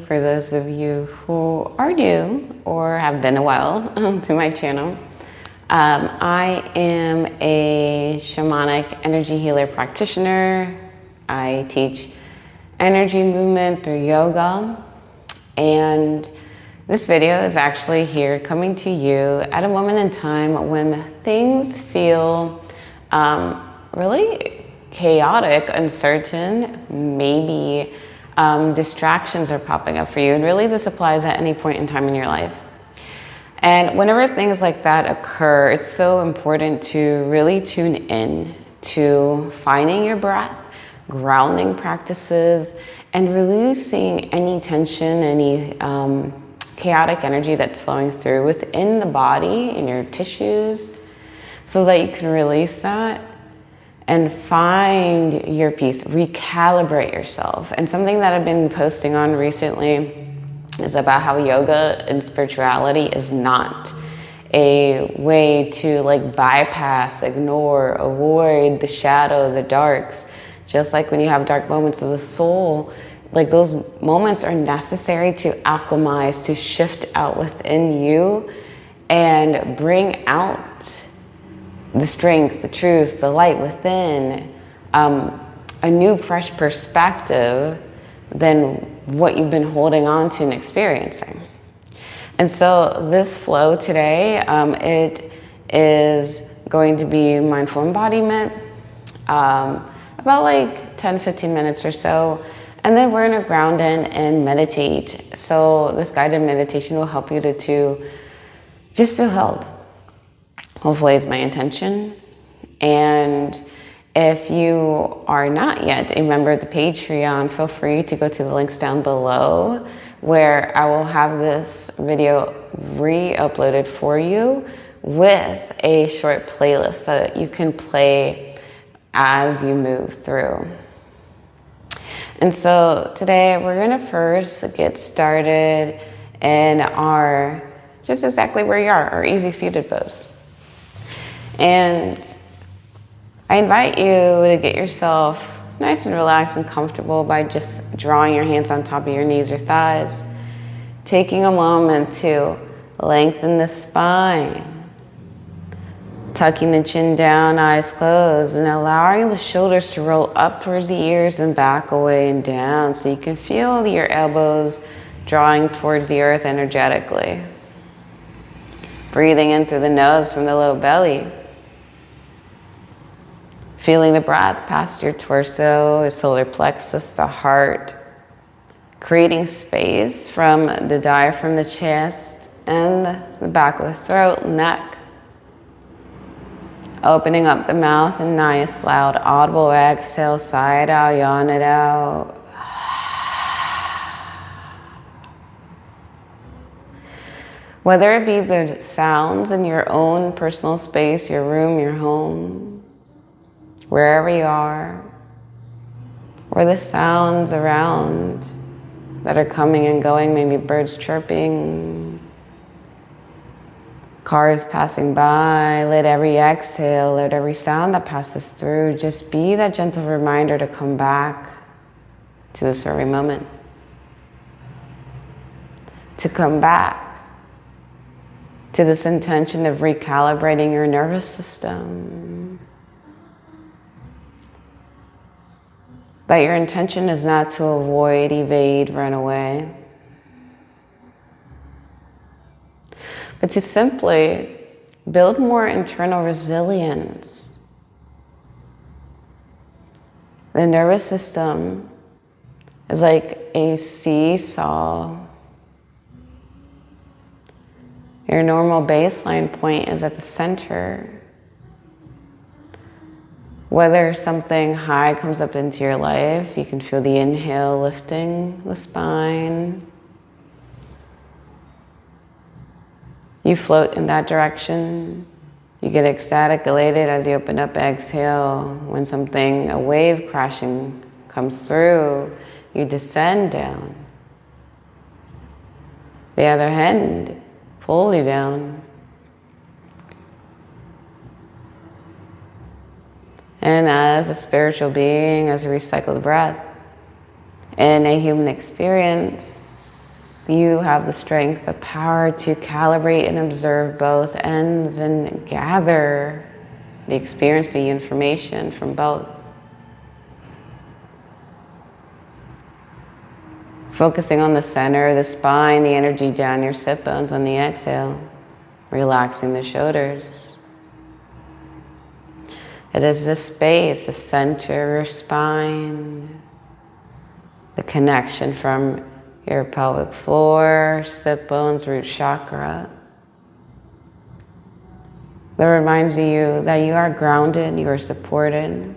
for those of you who are new or have been a while to my channel. I am a shamanic energy healer practitioner. I teach energy movement through yoga, and this video is actually here coming to you at a moment in time when things feel really chaotic, uncertain, maybe distractions are popping up for you. And really this applies at any point in time in your life. And whenever things like that occur, it's so important to really tune in to finding your breath, grounding practices, and releasing any tension, any chaotic energy that's flowing through within the body, in your tissues, so that you can release that and find your peace, recalibrate yourself. And something that I've been posting on recently is about how yoga and spirituality is not a way to bypass, ignore, avoid the shadow, the darks. Just like when you have dark moments of the soul, those moments are necessary to alchemize, to shift out within you and bring out the strength, the truth, the light within, a new, fresh perspective than what you've been holding on to and experiencing. And so this flow today, it is going to be mindful embodiment, about 10-15 minutes or so. And then we're gonna ground in and meditate. So this guided meditation will help you to just feel held. Hopefully is my intention. And if you are not yet a member of the Patreon, feel free to go to the links down below where I will have this video re-uploaded for you with a short playlist that you can play as you move through. And so today we're gonna first get started in just exactly where you are, our easy seated pose. And I invite you to get yourself nice and relaxed and comfortable by just drawing your hands on top of your knees or thighs, taking a moment to lengthen the spine, tucking the chin down, eyes closed, and allowing the shoulders to roll up towards the ears and back away and down so you can feel your elbows drawing towards the earth energetically. Breathing in through the nose from the low belly. Feeling the breath past your torso, your solar plexus, the heart. Creating space from the diaphragm, the chest, and the back of the throat, neck. Opening up the mouth and nice, loud, audible exhale, sigh it out, yawn it out. Whether it be the sounds in your own personal space, your room, your home, wherever you are, or the sounds around that are coming and going, maybe birds chirping, cars passing by. Let every exhale, let every sound that passes through just be that gentle reminder to come back to this very moment. To come back to this intention of recalibrating your nervous system. That your intention is not to avoid, evade, run away, but to simply build more internal resilience. The nervous system is like a seesaw. Your normal baseline point is at the center. Whether something high comes up into your life, you can feel the inhale lifting the spine. You float in that direction. You get ecstatic, elated as you open up, exhale. When a wave crashing comes through, you descend down. The other hand pulls you down. And as a spiritual being, as a recycled breath, in a human experience, you have the strength, the power to calibrate and observe both ends and gather the experience, the information from both. Focusing on the center of the spine, the energy down your sit bones on the exhale, relaxing the shoulders. It is the space, the center of your spine, the connection from your pelvic floor, sit bones, root chakra. That reminds you that you are grounded, you are supported.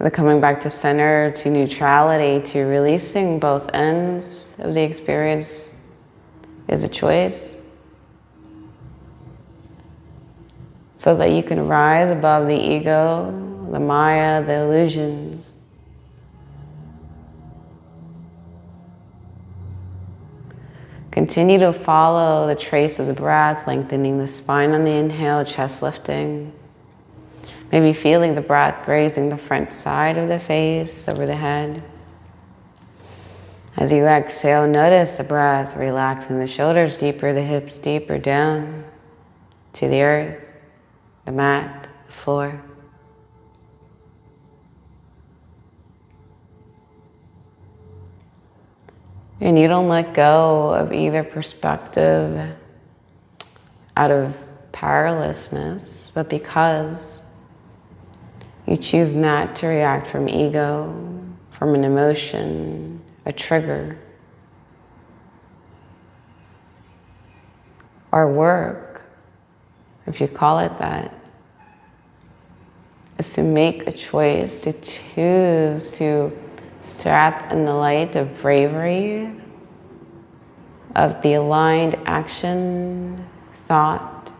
The coming back to center, to neutrality, to releasing both ends of the experience is a choice. So that you can rise above the ego, the Maya, the illusions. Continue to follow the trace of the breath, lengthening the spine on the inhale, chest lifting. Maybe feeling the breath grazing the front side of the face, over the head. As you exhale, notice the breath, relaxing the shoulders deeper, the hips deeper down to the earth, the mat, the floor. And you don't let go of either perspective out of powerlessness, but because you choose not to react from ego, from an emotion, a trigger. Our work, if you call it that, is to make a choice, to choose to strap in the light of bravery, of the aligned action, thought,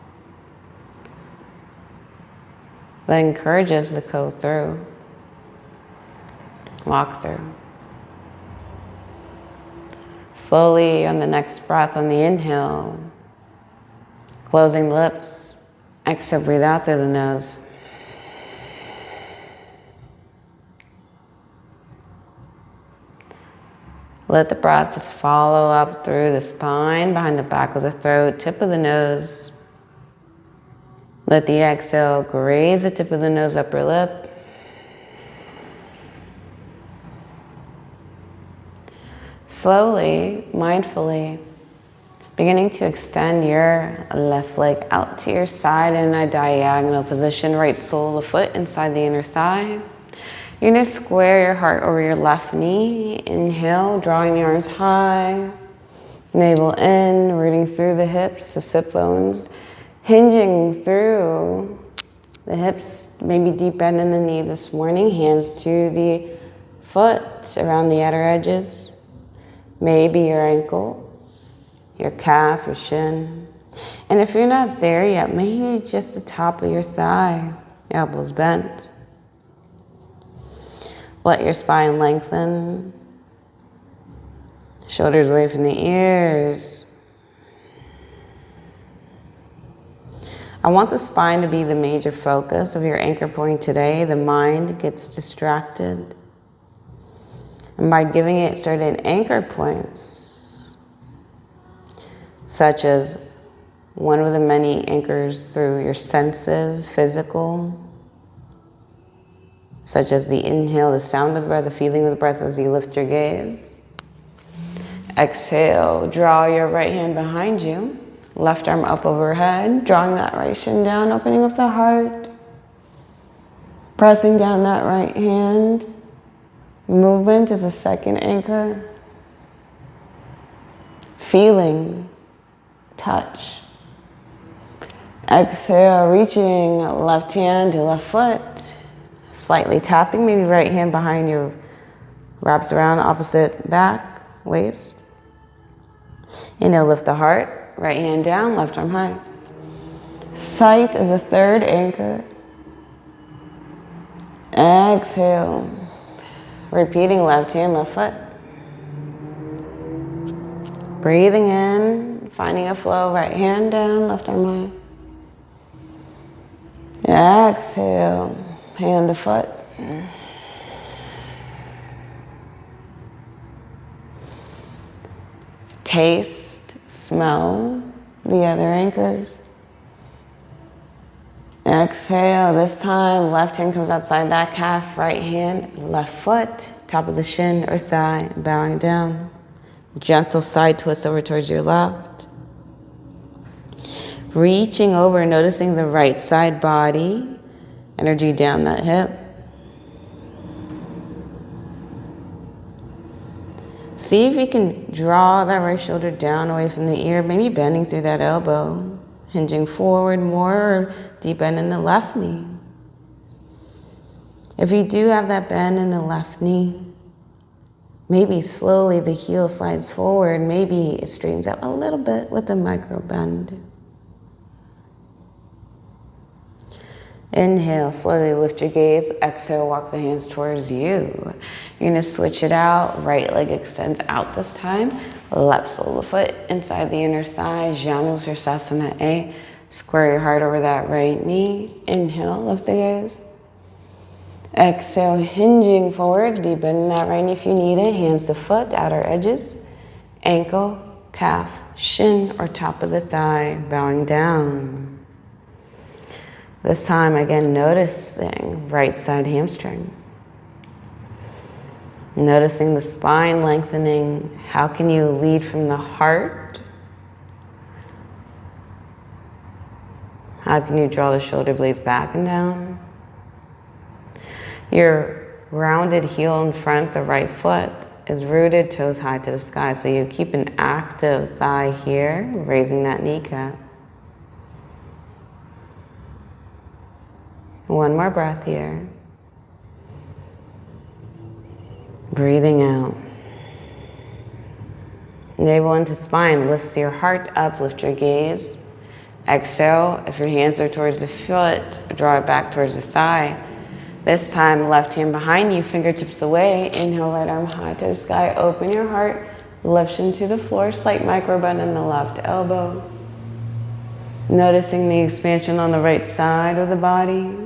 that encourages the go through, walk through. Slowly on the next breath, on the inhale, closing the lips, exhale, breathe out through the nose. Let the breath just follow up through the spine, behind the back of the throat, tip of the nose. Let the exhale graze the tip of the nose, upper lip. Slowly, mindfully, beginning to extend your left leg out to your side in a diagonal position, right sole of the foot inside the inner thigh. You're going to square your heart over your left knee. Inhale, drawing the arms high. Navel in, rooting through the hips, the sit bones. Hinging through the hips, maybe deep bend in the knee this morning. Hands to the foot, around the outer edges. Maybe your ankle, your calf, your shin. And if you're not there yet, maybe just the top of your thigh, elbows bent. Let your spine lengthen. Shoulders away from the ears. I want the spine to be the major focus of your anchor point today. The mind gets distracted. And by giving it certain anchor points, such as one of the many anchors through your senses, physical, such as the inhale, the sound of the breath, the feeling of the breath as you lift your gaze. Exhale, draw your right hand behind you. Left arm up overhead, drawing that right shin down, opening up the heart. Pressing down that right hand. Movement is a second anchor. Feeling, touch. Exhale, reaching left hand to left foot. Slightly tapping, maybe right hand behind you, wraps around opposite back, waist. Inhale, lift the heart. Right hand down, left arm high. Sight is a third anchor. Exhale. Repeating left hand, left foot. Breathing in, finding a flow, right hand down, left arm high. Exhale, hand to foot. taste, smell the other anchors. Exhale. This time, left hand comes outside that calf, right hand, left foot, top of the shin or thigh, bowing down. Gentle side twist over towards your left. Reaching over, noticing the right side body, energy down that hip. See if you can draw that right shoulder down away from the ear, maybe bending through that elbow, hinging forward more, or deep bend in the left knee. If you do have that bend in the left knee, maybe slowly the heel slides forward, maybe it straightens out a little bit with a micro bend. Inhale, slowly lift your gaze. Exhale, walk the hands towards you. You're gonna switch it out. Right leg extends out this time. Left sole of the foot inside the inner thigh. Janu Sirsasana A. Square your heart over that right knee. Inhale, lift the gaze. Exhale, hinging forward. Deepen in that right knee if you need it. Hands to foot, outer edges. Ankle, calf, shin, or top of the thigh. Bowing down. This time, again, noticing right side hamstring. Noticing the spine lengthening. How can you lead from the heart? How can you draw the shoulder blades back and down? Your rounded heel in front, the right foot, is rooted, toes high to the sky. So you keep an active thigh here, raising that kneecap. One more breath here. Breathing out. Navel into spine, lifts your heart up, lift your gaze. Exhale, if your hands are towards the foot, draw it back towards the thigh. This time, left hand behind you, fingertips away. Inhale, right arm high to the sky. Open your heart, lift into the floor, slight micro bend in the left elbow. Noticing the expansion on the right side of the body.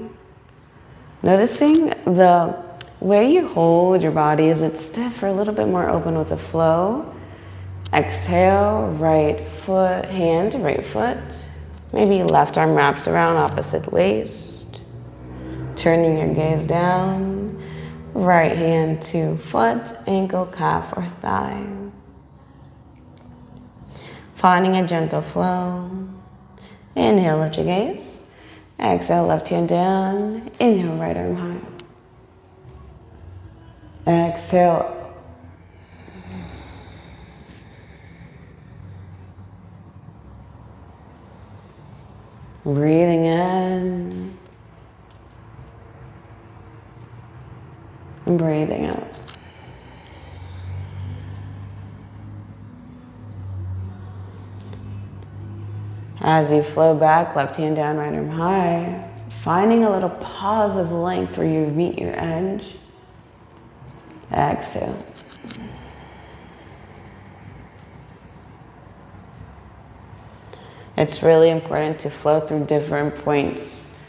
Noticing the way you hold your body. Is it stiff or a little bit more open with the flow? Exhale, right foot, hand to right foot. Maybe left arm wraps around opposite waist. Turning your gaze down. Right hand to foot, ankle, calf, or thigh. Finding a gentle flow. Inhale, lift your gaze. Exhale, left hand down. Inhale, right arm high. Exhale. Breathing in. And breathing out. As you flow back, left hand down, right arm high, finding a little pause of length where you meet your edge. Exhale. It's really important to flow through different points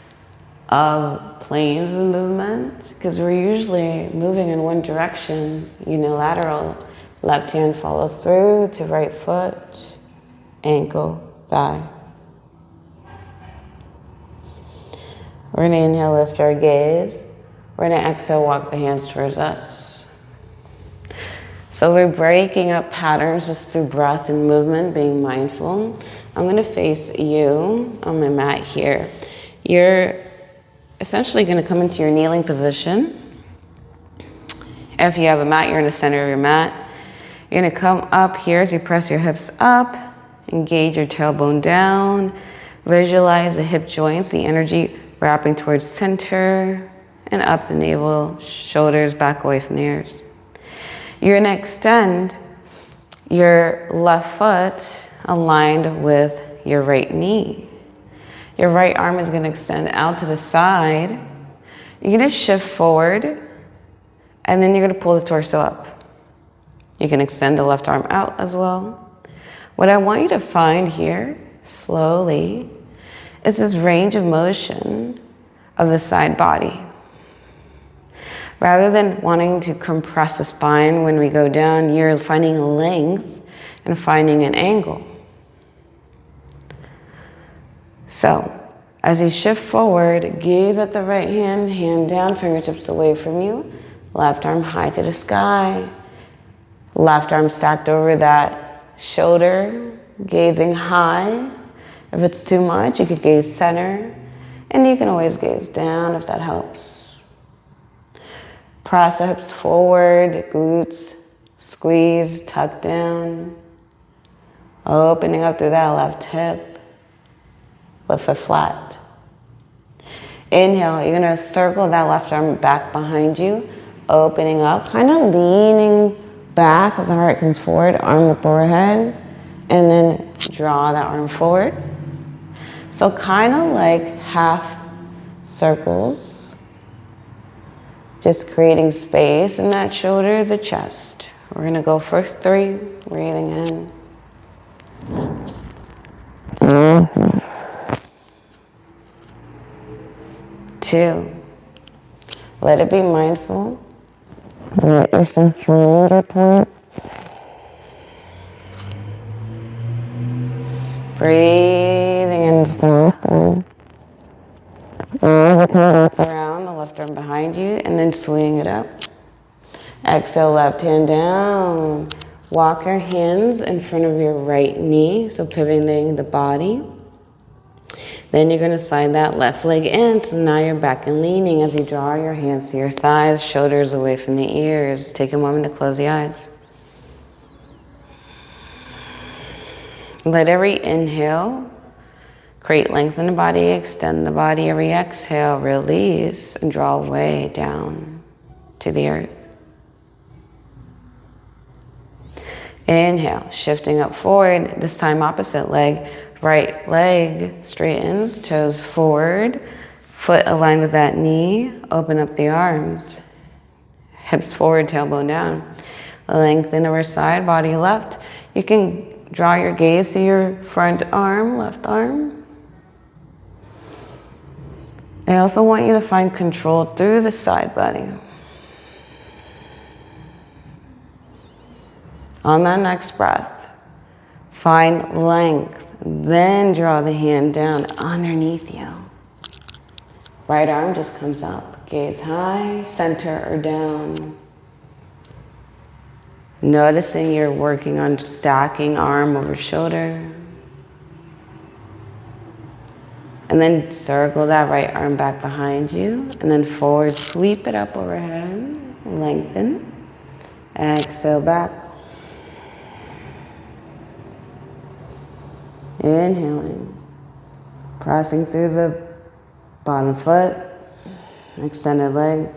of planes of movement because we're usually moving in one direction, unilateral. Left hand follows through to right foot, ankle, thigh. We're going to inhale, lift our gaze. We're going to exhale, walk the hands towards us. So we're breaking up patterns just through breath and movement, being mindful. I'm going to face you on my mat here. You're essentially going to come into your kneeling position. If you have a mat, you're in the center of your mat. You're going to come up here as you press your hips up. Engage your tailbone down. Visualize the hip joints, the energy wrapping towards center and up the navel, shoulders back away from the ears. You're going to extend your left foot aligned with your right knee. Your right arm is going to extend out to the side. You're going to shift forward, and then you're going to pull the torso up. You can extend the left arm out as well. What I want you to find here, slowly, is this range of motion of the side body. Rather than wanting to compress the spine when we go down, you're finding length and finding an angle. So, as you shift forward, gaze at the right hand, hand down, fingertips away from you, left arm high to the sky, left arm stacked over that shoulder, gazing high. If it's too much, you could gaze center, and you can always gaze down if that helps. Press the hips forward, glutes squeeze, tuck down, opening up through that left hip, lift foot flat. Inhale, you're gonna circle that left arm back behind you, opening up, kind of leaning back as the heart comes forward, arm up overhead, and then draw that arm forward. So kind of like half circles, just creating space in that shoulder, the chest. We're gonna go for 3, breathing in. 2, let it be mindful. Let your shoulder point. Breathing in slowly. Around the left arm behind you and then swing it up. Exhale, left hand down. Walk your hands in front of your right knee, so pivoting the body. Then you're going to slide that left leg in, so now you're back and leaning as you draw your hands to your thighs, shoulders away from the ears. Take a moment to close the eyes. Let every inhale create length in the body, extend the body. Every exhale, release and draw way down to the earth. Inhale, shifting up forward, this time opposite leg. Right leg straightens, toes forward, foot aligned with that knee, open up the arms. Hips forward, tailbone down. Lengthen over side, body left. You can draw your gaze to your front arm, left arm. I also want you to find control through the side body. On that next breath, find length, then draw the hand down underneath you. Right arm just comes up, gaze high, center or down. Noticing you're working on stacking arm over shoulder. And then circle that right arm back behind you, and then forward, sweep it up overhead, lengthen. Exhale back. Inhaling, pressing through the bottom foot, extended leg.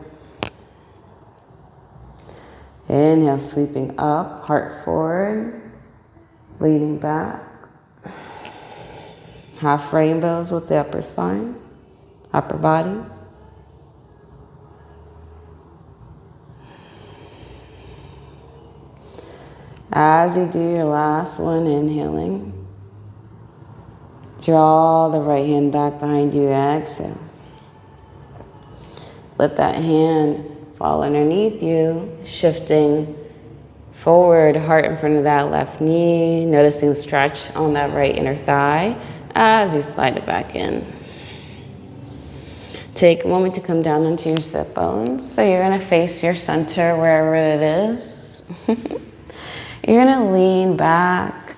Inhale, sweeping up, heart forward, leaning back. Half rainbows with the upper spine, upper body. As you do your last one, inhaling, draw the right hand back behind you, exhale. Let that hand fall underneath you, shifting forward, heart in front of that left knee, noticing the stretch on that right inner thigh as you slide it back in. Take a moment to come down onto your sit bones. So you're gonna face your center wherever it is. You're gonna lean back.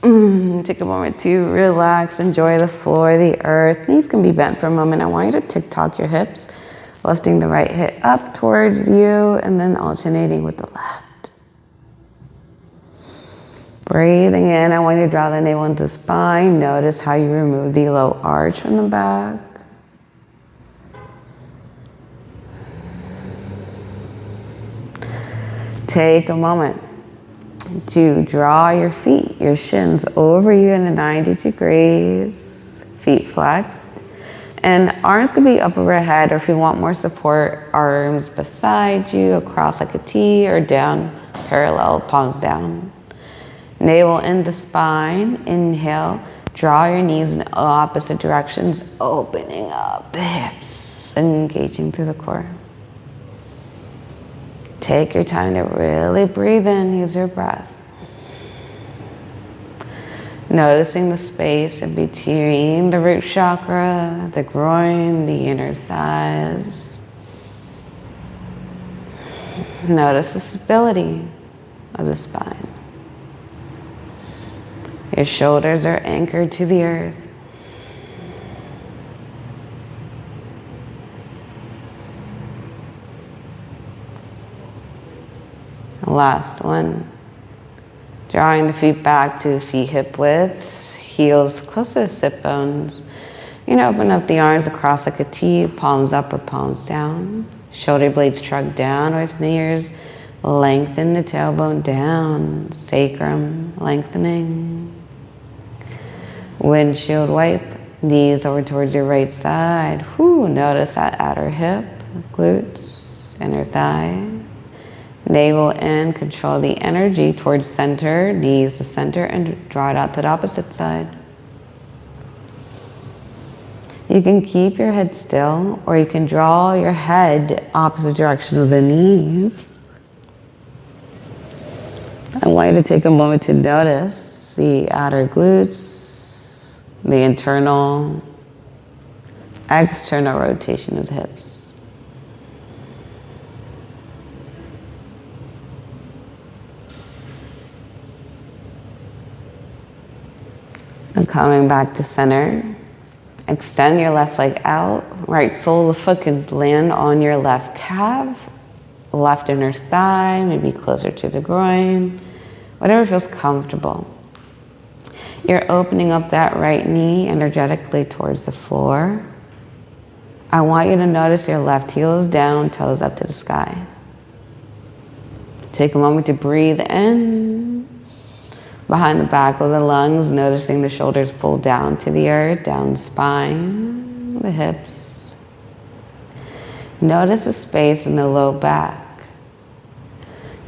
Take a moment to relax, enjoy the floor, the earth. Knees can be bent for a moment. I want you to tick-tock your hips, lifting the right hip up towards you and then alternating with the left. Breathing in, I want you to draw the navel into the spine. Notice how you remove the low arch from the back. Take a moment to draw your feet, your shins over you in a 90 degrees, feet flexed. And arms can be up overhead, or if you want more support, arms beside you, across like a T, or down, parallel, palms down. Navel into spine, inhale, draw your knees in opposite directions, opening up the hips, engaging through the core. Take your time to really breathe in, use your breath. Noticing the space in between the root chakra, the groin, the inner thighs. Notice the stability of the spine. Your shoulders are anchored to the earth. The last one. Drawing the feet back to feet hip width, heels close to the sit bones. You can open up the arms across like a T, palms up or palms down. Shoulder blades shrug down away from the ears. Lengthen the tailbone down, sacrum lengthening. Windshield wipe, knees over towards your right side. Notice that outer hip, glutes, inner thigh. Navel in, control the energy towards center, knees to center, and draw it out to the opposite side. You can keep your head still, or you can draw your head opposite direction of the knees. I want you to take a moment to notice the outer glutes, the internal, external rotation of the hips. And coming back to center, extend your left leg out. Right sole of the foot can land on your left calf, left inner thigh, maybe closer to the groin, whatever feels comfortable. You're opening up that right knee energetically towards the floor. I want you to notice your left heel is down, toes up to the sky. Take a moment to breathe in. Behind the back of the lungs, noticing the shoulders pull down to the earth, down the spine, the hips. Notice the space in the low back.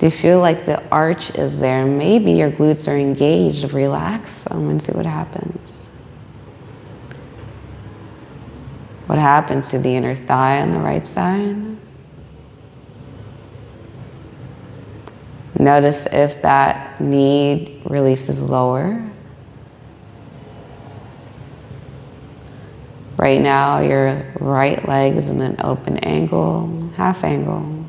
Do you feel like the arch is there? Maybe your glutes are engaged. Relax them and see what happens. What happens to the inner thigh on the right side? Notice if that knee releases lower. Right now, your right leg is in an open angle, half angle.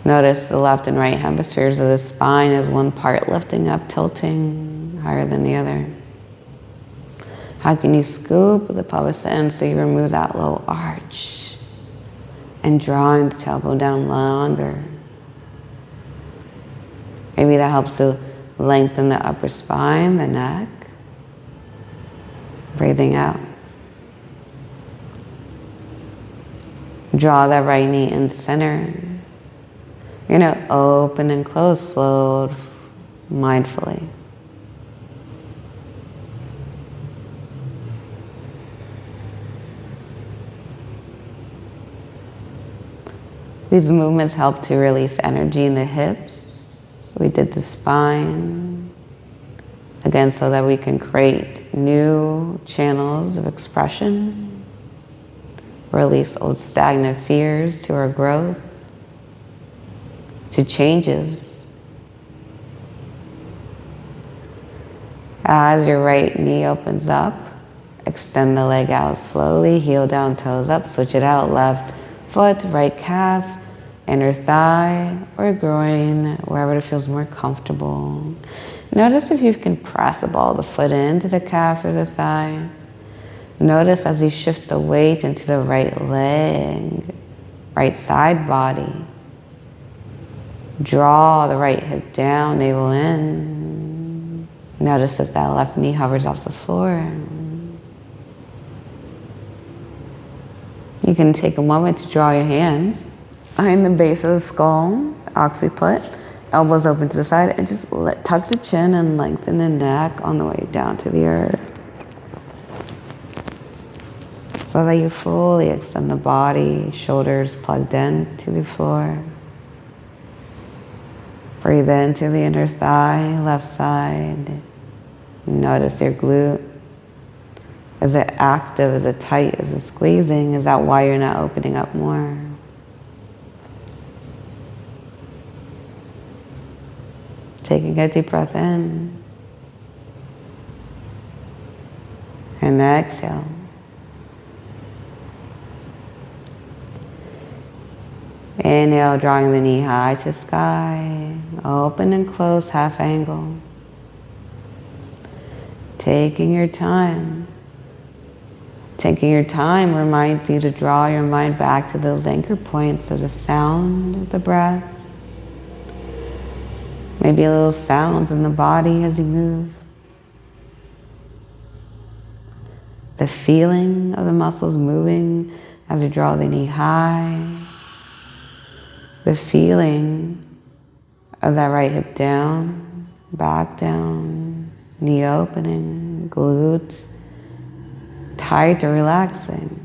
Notice the left and right hemispheres of the spine as one part lifting up, tilting higher than the other. How can you scoop the pelvis in so you remove that low arch? And drawing the tailbone down longer. Maybe that helps to lengthen the upper spine, the neck. Breathing out. Draw that right knee in the center. You're gonna open and close slow, mindfully. These movements help to release energy in the hips. We did the spine. Again, so that we can create new channels of expression. Release old stagnant fears to our growth, to changes. As your right knee opens up, extend the leg out slowly, heel down, toes up, switch it out, left foot, right calf, inner thigh or groin, wherever it feels more comfortable. Notice if you can press the ball of the foot into the calf or the thigh. Notice as you shift the weight into the right leg, right side body. Draw the right hip down, navel in. Notice if that left knee hovers off the floor. You can take a moment to draw your hands behind the base of the skull, occiput, elbows open to the side, and just tuck the chin and lengthen the neck on the way down to the earth. So that you fully extend the body, shoulders plugged in to the floor. Breathe into the inner thigh, left side. Notice your glute. Is it active? Is it tight? Is it squeezing? Is that why you're not opening up more? Taking a deep breath in and exhale. Inhale, drawing the knee high to sky, open and close half angle. Taking your time. Taking your time reminds you to draw your mind back to those anchor points of the sound of the breath. Maybe little sounds in the body as you move. The feeling of the muscles moving as you draw the knee high. The feeling of that right hip down, back down, knee opening, glutes tight or relaxing.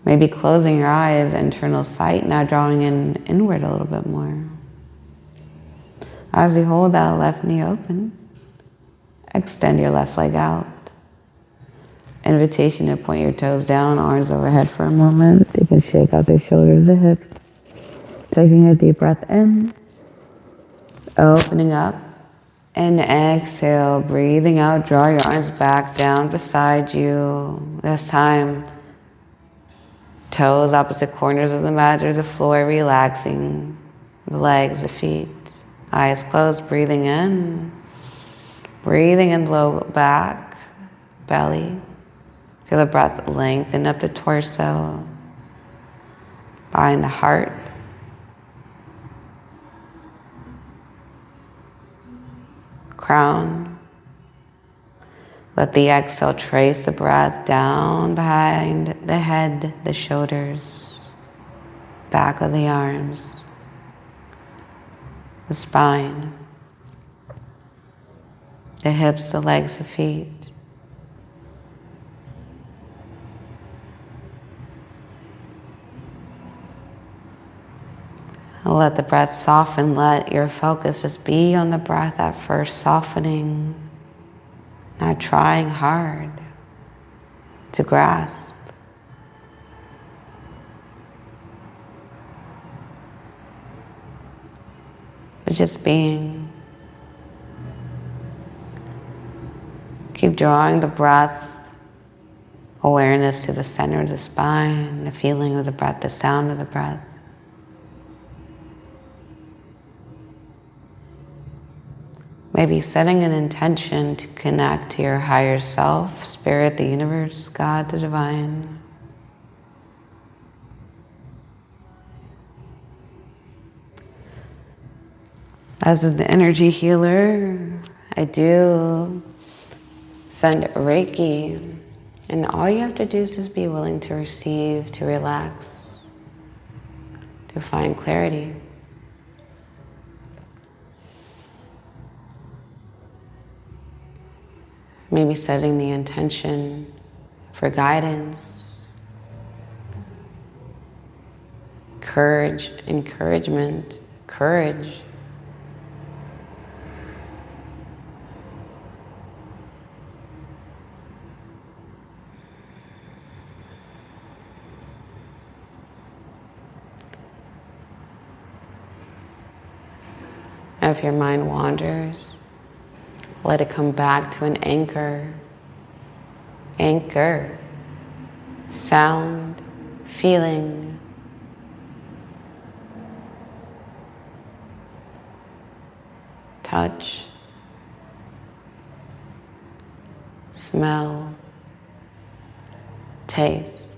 Maybe closing your eyes, internal sight, now drawing in inward a little bit more. As you hold that left knee open, extend your left leg out. Invitation to point your toes down, arms overhead for a moment. You can shake out the shoulders, the hips. Taking a deep breath in, opening up, and exhale, breathing out. Draw your arms back down beside you. This time, toes opposite corners of the mat or the floor, relaxing the legs, the feet. Eyes closed, breathing in low back, belly. Feel the breath lengthen up the torso, behind the heart. Crown. Let the exhale trace the breath down behind the head, the shoulders, back of the arms, the spine, the hips, the legs, the feet. Let the breath soften. Let your focus just be on the breath at first, softening, not trying hard to grasp. But just being. Keep drawing the breath, awareness to the center of the spine, the feeling of the breath, the sound of the breath. Maybe setting an intention to connect to your higher self, spirit, the universe, God, the divine. As an energy healer, I do send Reiki, and all you have to do is just be willing to receive, to relax, to find clarity. Maybe setting the intention for guidance, courage, encouragement, courage. If your mind wanders, let it come back to an anchor. Anchor. Sound, feeling. Touch. Smell. Taste.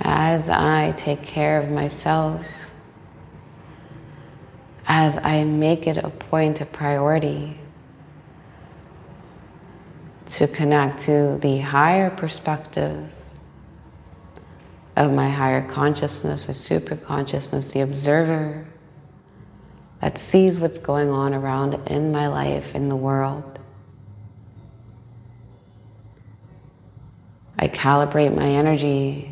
As I take care of myself, as I make it a point of priority to connect to the higher perspective of my higher consciousness, with super consciousness, the observer that sees what's going on around in my life, in the world. I calibrate my energy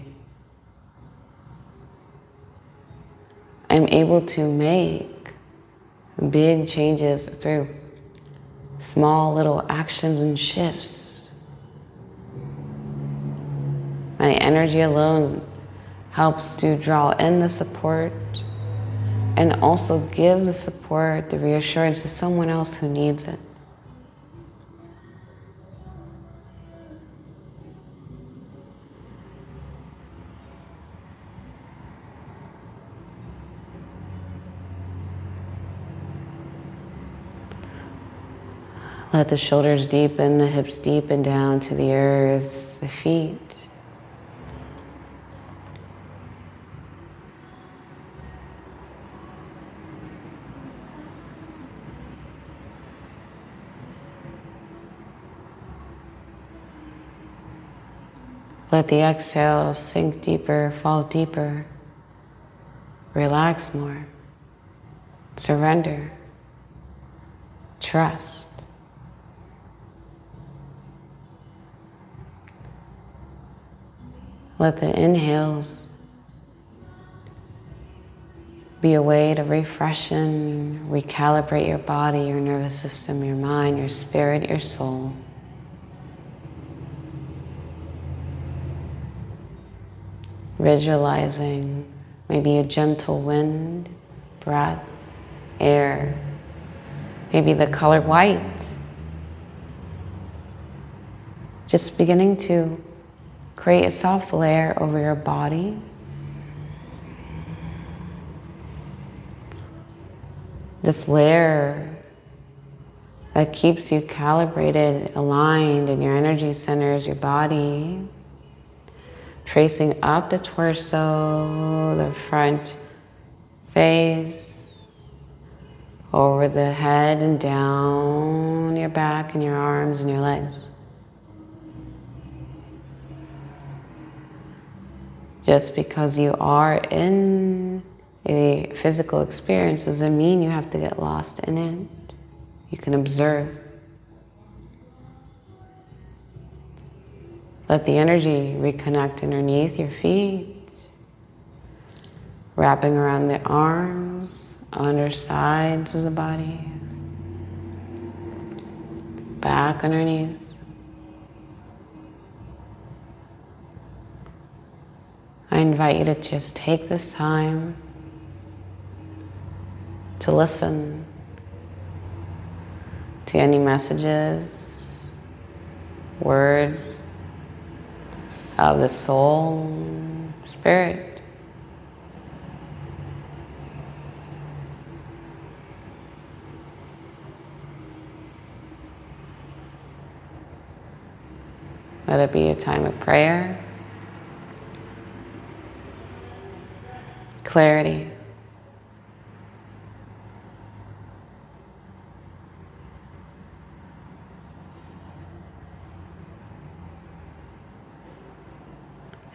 I'm able to make big changes through small little actions and shifts. My energy alone helps to draw in the support and also give the support, the reassurance to someone else who needs it. Let the shoulders deepen, the hips deepen down to the earth, the feet. Let the exhale sink deeper, fall deeper. Relax more. Surrender. Trust. Let the inhales be a way to refresh and recalibrate your body, your nervous system, your mind, your spirit, your soul. Visualizing maybe a gentle wind, breath, air, maybe the color white. Just beginning to create a soft layer over your body. This layer that keeps you calibrated, aligned in your energy centers, your body. Tracing up the torso, the front face, over the head and down your back and your arms and your legs. Just because you are in a physical experience doesn't mean you have to get lost in it. You can observe. Let the energy reconnect underneath your feet, wrapping around the arms, undersides of the body, back underneath. I invite you to just take this time to listen to any messages, words of the soul, spirit. Let it be a time of prayer, clarity,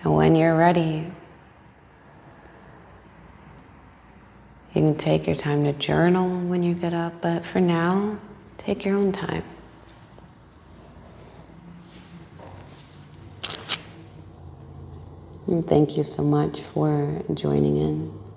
and when you're ready, you can take your time to journal when you get up, but for now, take your own time. And thank you so much for joining in.